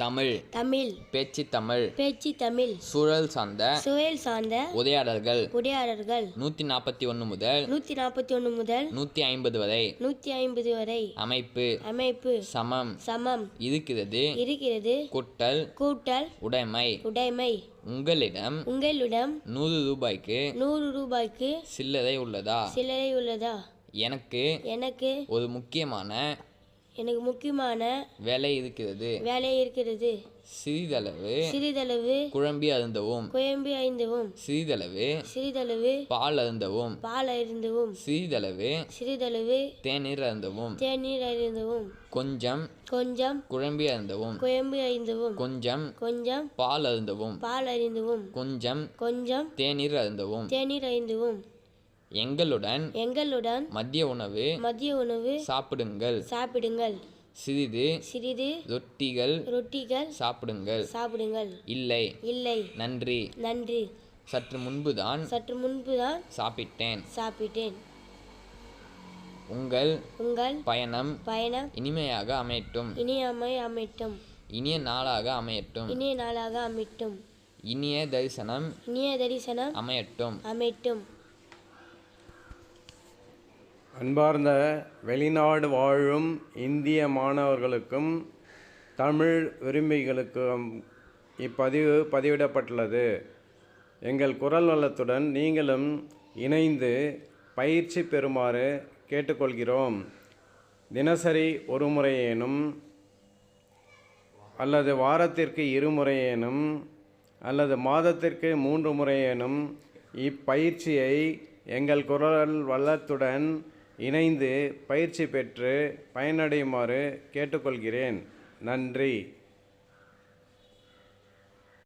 தமிழ் தமிழ் பேச்சு தமிழ் பேச்சு தமிழ் சூழல் சார்ந்த உரையாடல்கள் 141 முதல் 141 முதல் 150 வரை 150 வரை அமைப்பு சமம் இருக்கிறது கூட்டல் உடைமை உங்களிடம் 100 ரூபாய்க்கு சில்லறை உள்ளதா? எனக்கு ஒரு முக்கியமான வேலை இருக்கிறது. சிறிதளவு குழம்பி அருந்தவும். சிறிதளவு பால் அருந்தவும். சிறிதளவு தேநீர் அருந்தவும். கொஞ்சம் குழம்பி அருந்தவும். கொஞ்சம் பால் அருந்தவும். கொஞ்சம் தேநீர் அருந்தவும். எங்களுடன் மதிய உணவு சாப்பிடுங்கள். சிறிது ரொட்டிகள் சாப்பிடுங்கள். இல்லை நன்றி. சற்று முன்புதான் சாப்பிட்டேன். உங்கள் பயணம் இனிமையாக அமையட்டும். இனிய நாளாக அமையட்டும். இனிய தரிசனம் அமையட்டும். அன்பார்ந்த வெளிநாடு வாழும் இந்திய மாணவர்களுக்கும் தமிழ் விரும்பிகளுக்கும் இப்பதிவு பதிவிடப்பட்டுள்ளது. எங்கள் குரல் வளத்துடன் நீங்களும் இணைந்து பயிற்சி பெறுமாறு கேட்டுக்கொள்கிறோம். தினசரி ஒரு முறையேனும் அல்லது வாரத்திற்கு 2 முறையேனும் அல்லது மாதத்திற்கு 3 முறையேனும் இப்பயிற்சியை எங்கள் குரல் வளத்துடன் இணைந்து பயிற்சி பெற்று பயனடையுமாறு கேட்டுக்கொள்கிறேன். நன்றி.